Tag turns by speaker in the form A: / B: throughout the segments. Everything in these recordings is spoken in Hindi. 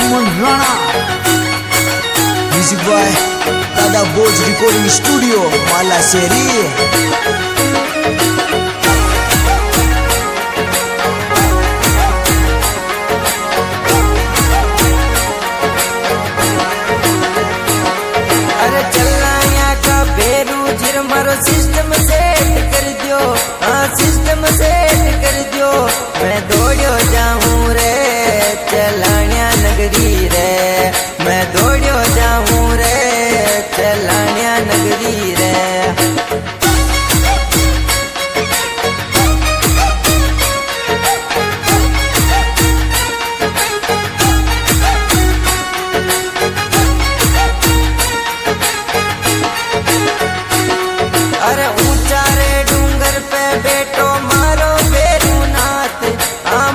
A: डायमंड राणा, म्यूजिक बॉय दादा बोज रिकॉर्डिंग स्टूडियो माला शेरी।
B: मारो सिस्टम सेट कर दियो, हाँ सिस्टम सेट कर दियो। मैं दौड़ियो जाऊं रे चलानिया नगरी रे, मैं दौड़ियो जाऊं रे चलानिया नगरी रे। अरे ऊंचा रे डूंगर पे बेटो मारो बेरुनाथ,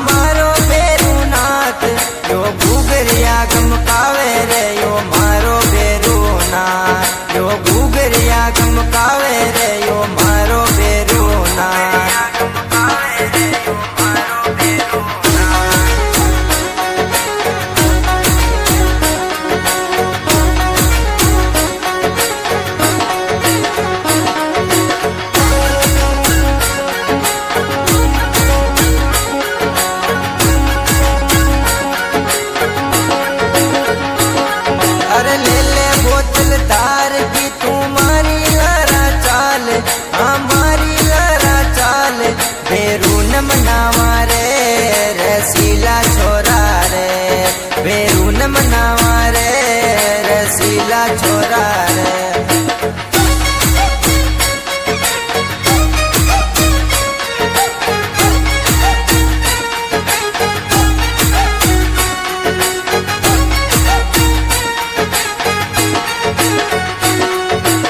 B: मारो बेरुनाथ। यो घुघरिया गमकावे रे यो मारो बेरुनाथ, यो घुघरिया गमकावे रे यो मारो बेरुनाथ। अरे ले ले बोतल तार की तू मारी लारा चाल, हमारी लारा चाल। बेरून मनावा रे रसीला छोरा रे, बेरून मनावा रे रसीला छोरा रे।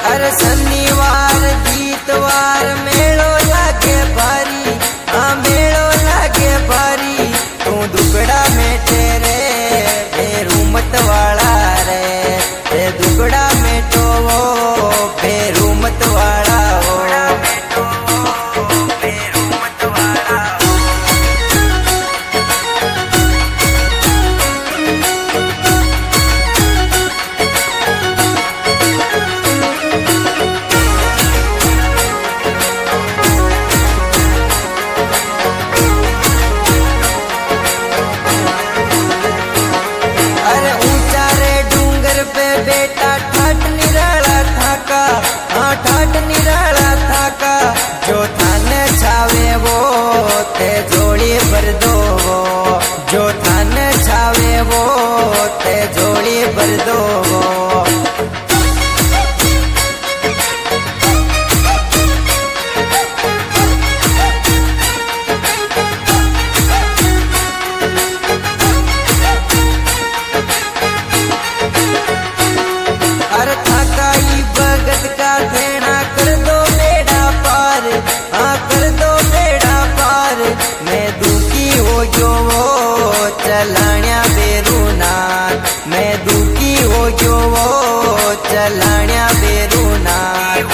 B: अरे शनिवार गीतवार मेलो लागे भारी, हाँ मेलो लागे भारी। तू दुगड़ा में तेरे बेरूमत वाला रे, ते दुगड़ा में तो वो बेरूमत वाला हो। अरे ऊंचा रे डूंगर पे बेटा ठाट निराला थाका, हाँ ठाट निराला थाका। जो थाने छावे वो ते जोड़ी भर दो वो, जो थाने छावे वो ते जोड़ी भर दो वो। अरे थकाई भगत का देना कर दो बेड़ा पार, हाँ कर दो बेड़ा पार। मैं दुखी हो गयो वो चलानिया बेरुनाथ, मैं दुखी हो गयो वो चलानिया बेरुनाथ।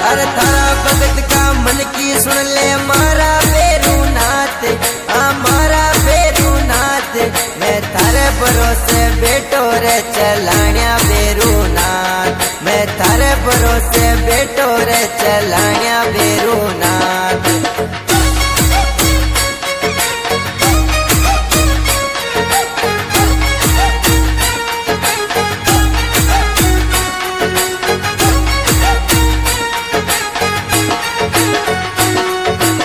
B: अरे थारा भगत का मन की सुन ले मारा बेरुनाथ, हमारा बेरुनाथ। मैं थारे भरोसे बेटो रे चलानिया बेरुनाथ, मैं थारे भरोसे बेटो रे चलानिया बेरुनाथ।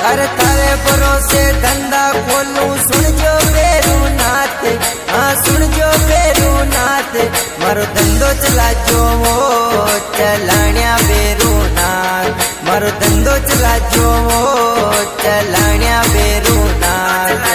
B: अरे थारे भरोसे धंधा खोलूं सुन जो बेरुनाथ, हाँ सुन जो बेरुनाथ। मारो धंधो चला जो वो चलानिया बेरुनाथ, मारो धंधो चला जो वो चलानिया बेरुनाथ।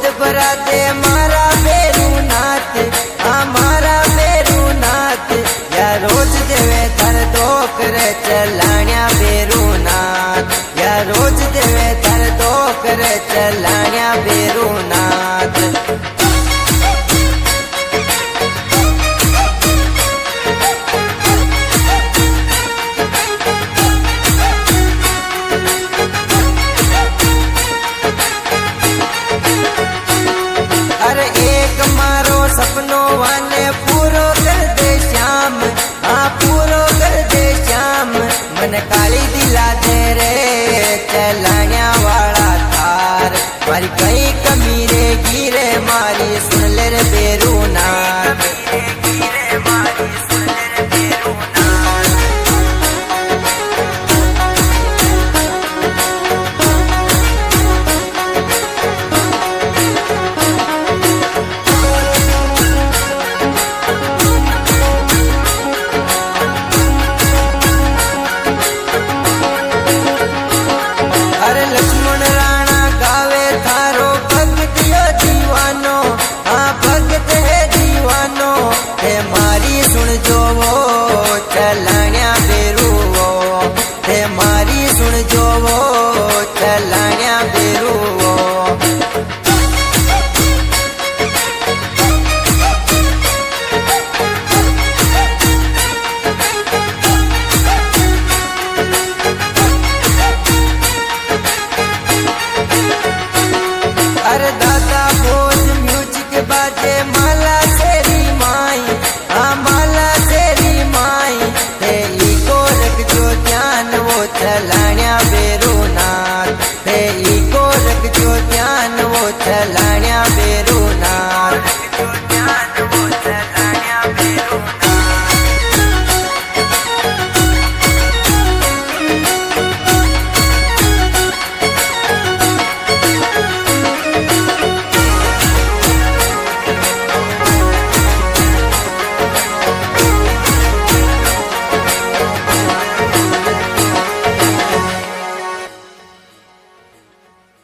B: गोद भरा दे मारा बेरुनाथ, हमारा बेरुनाथ या रोज देवे धन दोकर चलाण्या बेरुनाथ, या रोज देवे धन दोकर चलाण्या बेरुनाथ। अरे एक मारो सपनो वाने पूरो कर दे श्याम, हाँ पूरो कर दे श्याम। मन काली दिला दे रे चलाण्या वाला थार, मारी कई कमी रे गिरे मारी सुन ले रे बेरुनाथ। अरे लक्ष्मण राणा गावे थारो भगत यो दीवानो, हाँ भगत है दीवानो। हे मारी सुन जो वो चलाण्या बेरुओ, हे मारी सुन जो वो चलाण्या बेरुओ। अरे दादा भोज म्यूजिक बाजे माला तेरी माई, हाँ माला तेरी माई। ते ई को रख जो ध्यान वो चलाण्या